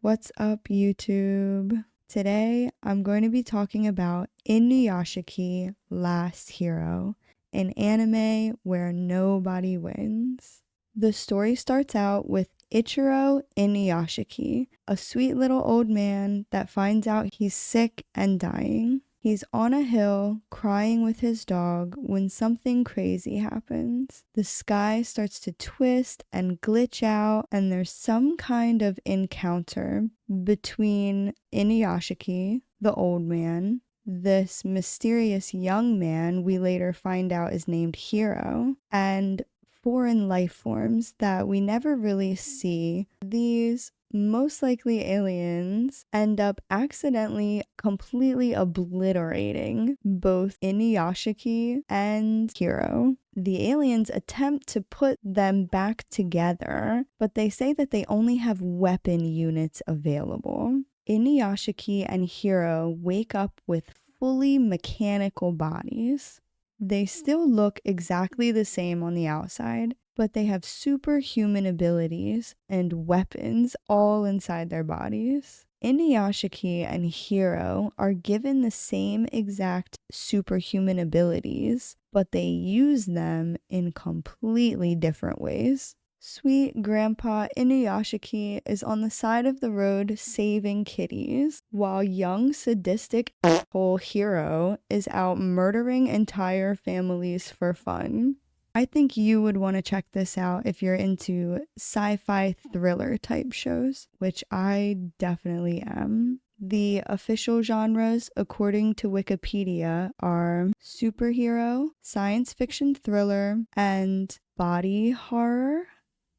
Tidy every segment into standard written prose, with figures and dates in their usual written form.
What's up, YouTube? Today, I'm going to be talking about Inuyashiki Last Hero, an anime where nobody wins. The story starts out with Ichiro Inuyashiki, a sweet little old man that finds out he's sick and dying. He's on a hill crying with his dog when something crazy happens. The sky starts to twist and glitch out, and there's some kind of encounter between Inuyashiki, the old man, this mysterious young man we later find out is named Hiro, and foreign life forms that we never really see. These most likely aliens end up accidentally completely obliterating both Inuyashiki and Hiro. The aliens attempt to put them back together, but they say that they only have weapon units available. Inuyashiki and Hiro wake up with fully mechanical bodies. They still look exactly the same on the outside, but they have superhuman abilities and weapons all inside their bodies. Inuyashiki and Hiro are given the same exact superhuman abilities, but they use them in completely different ways. Sweet Grandpa Inuyashiki is on the side of the road saving kitties, while young sadistic asshole Hiro is out murdering entire families for fun. I think you would want to check this out if you're into sci-fi thriller type shows, which I definitely am. The official genres, according to Wikipedia, are superhero, science fiction thriller, and body horror.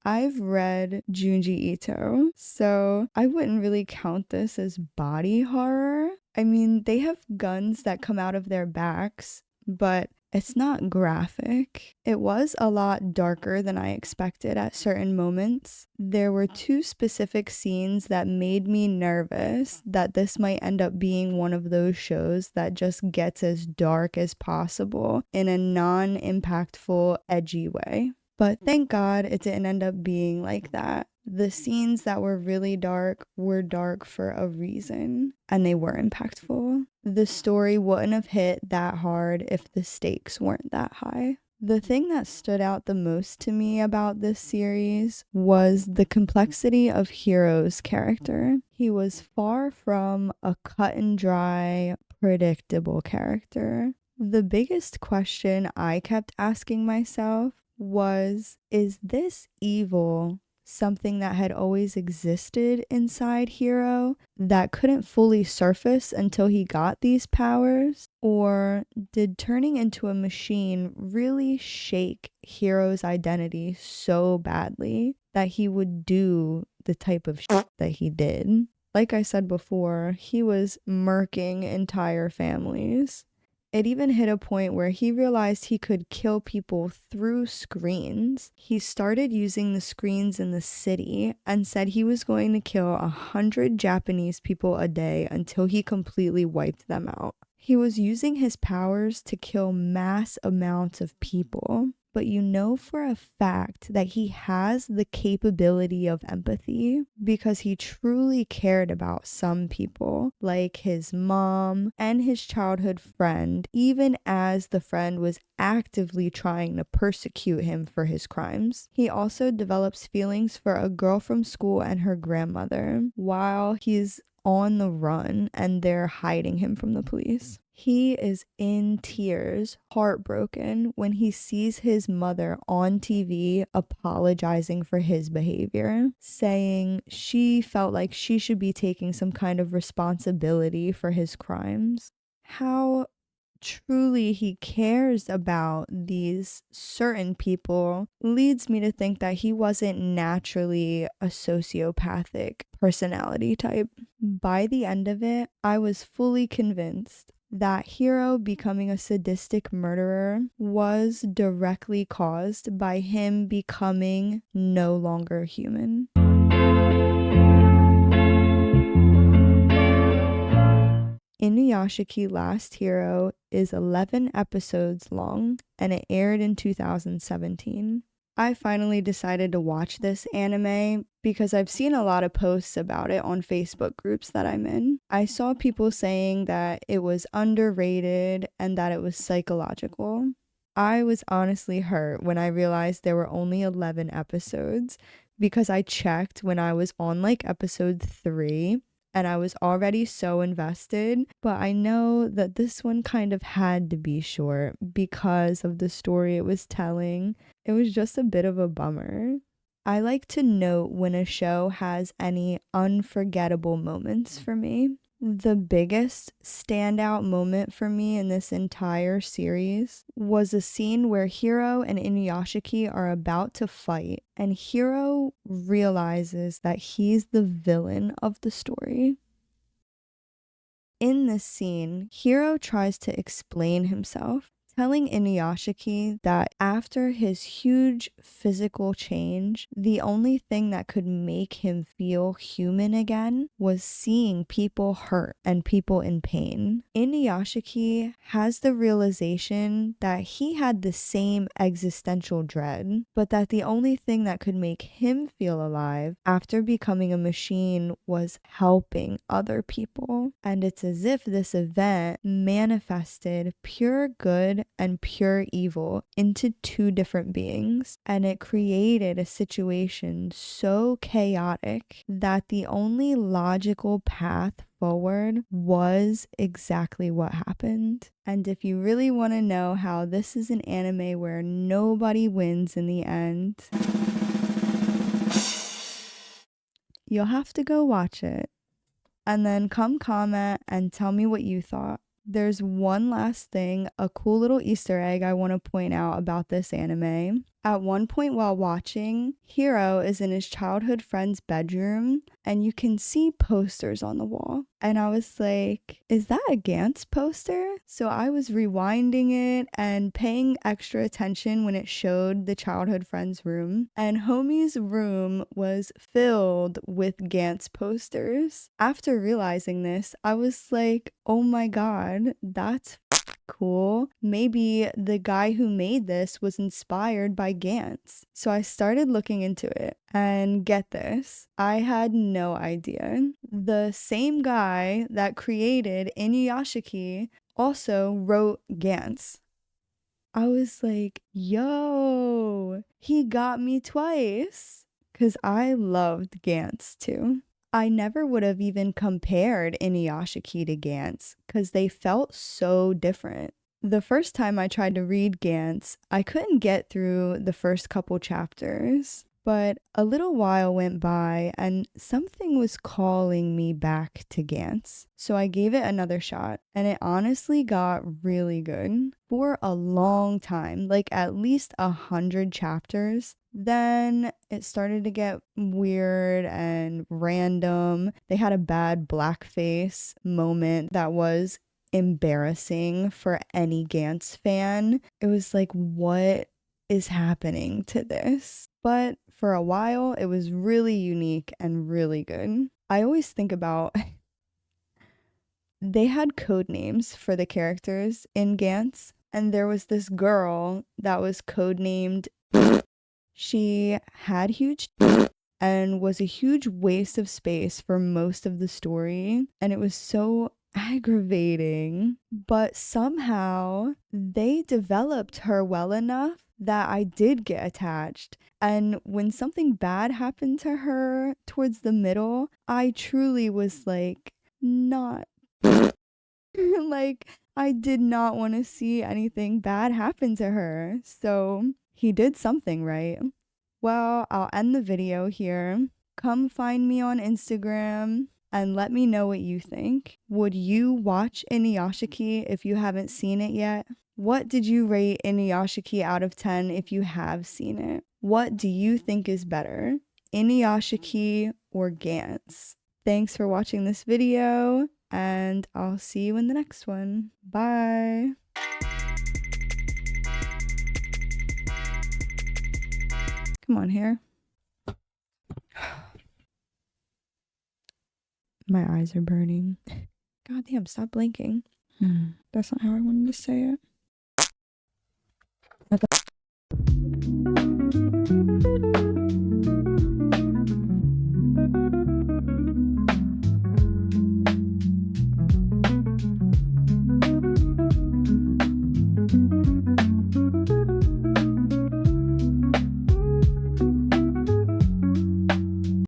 I've read Juni Ito, so I wouldn't really count this as body horror. I mean, they have guns that come out of their backs, but it's not graphic. It was a lot darker than I expected at certain moments. There were two specific scenes that made me nervous that this might end up being one of those shows that just gets as dark as possible in a non-impactful, edgy way. But thank God it didn't end up being like that. The scenes that were really dark were dark for a reason, and they were impactful. The story wouldn't have hit that hard if the stakes weren't that high. The thing that stood out the most to me about this series was the complexity of Hiro's character. He was far from a cut and dry, predictable character. The biggest question I kept asking myself was, is this evil something that had always existed inside Hiro that couldn't fully surface until he got these powers? Or did turning into a machine really shake Hiro's identity so badly that he would do the type of shit that he did? Like I said before, he was murking entire families. It even hit a point where he realized he could kill people through screens. He started using the screens in the city and said he was going to kill 100 Japanese people a day until he completely wiped them out. He was using his powers to kill mass amounts of people. But you know for a fact that he has the capability of empathy because he truly cared about some people, like his mom and his childhood friend, even as the friend was actively trying to persecute him for his crimes. He also develops feelings for a girl from school and her grandmother while he's on the run and they're hiding him from the police. He is in tears, heartbroken, when he sees his mother on TV apologizing for his behavior, saying she felt like she should be taking some kind of responsibility for his crimes. How truly he cares about these certain people leads me to think that he wasn't naturally a sociopathic personality type. By the end of it, I was fully convinced that Hiro becoming a sadistic murderer was directly caused by him becoming no longer human. Inuyashiki Last Hero is 11 episodes long and it aired in 2017. I finally decided to watch this anime because I've seen a lot of posts about it on Facebook groups that I'm in. I saw people saying that it was underrated and that it was psychological. I was honestly hurt when I realized there were only 11 episodes because I checked when I was on like episode 3 and I was already so invested, but I know that this one kind of had to be short because of the story it was telling. It was just a bit of a bummer. I like to note when a show has any unforgettable moments for me. The biggest standout moment for me in this entire series was a scene where Hiro and Inuyashiki are about to fight, and Hiro realizes that he's the villain of the story. In this scene, Hiro tries to explain himself, telling Inuyashiki that after his huge physical change, the only thing that could make him feel human again was seeing people hurt and people in pain. Inuyashiki has the realization that he had the same existential dread, but that the only thing that could make him feel alive after becoming a machine was helping other people. And it's as if this event manifested pure good and pure evil into two different beings, and it created a situation so chaotic that the only logical path forward was exactly what happened. And if you really want to know how this is an anime where nobody wins in the end, you'll have to go watch it and then come comment and tell me what you thought. There's one last thing, a cool little Easter egg I want to point out about this anime. At one point while watching, Hiro is in his childhood friend's bedroom and you can see posters on the wall. And I was like, is that a Gantz poster? So I was rewinding it and paying extra attention when it showed the childhood friend's room. And homie's room was filled with Gantz posters. After realizing this, I was like, oh my god, that's cool. Maybe the guy who made this was inspired by Gantz. So I started looking into it, and get this, I had no idea. The same guy that created Inuyashiki also wrote Gantz. I was like, yo, he got me twice. Because I loved Gantz too. I never would have even compared Inuyashiki to Gantz because they felt so different. The first time I tried to read Gantz, I couldn't get through the first couple chapters, but a little while went by and something was calling me back to Gantz. So I gave it another shot and it honestly got really good for a long time, like at least 100 chapters. Then it started to get weird and random. They had a bad blackface moment that was embarrassing for any Gantz fan. It was like, what is happening to this? But for a while, it was really unique and really good. I always think about they had code names for the characters in Gantz, and there was this girl that was codenamed. She had huge and was a huge waste of space for most of the story, and it was so aggravating. But somehow they developed her well enough that I did get attached. And when something bad happened to her towards the middle, I truly was like, not like, I did not want to see anything bad happen to her. So he did something right. Well, I'll end the video here. Come find me on Instagram and let me know what you think. Would you watch Inuyashiki if you haven't seen it yet? What did you rate Inuyashiki out of 10 if you have seen it? What do you think is better, Inuyashiki or Gantz? Thanks for watching this video, and I'll see you in the next one. Bye! Come on here. My eyes are burning. God damn, stop blinking. That's not how I wanted to say it.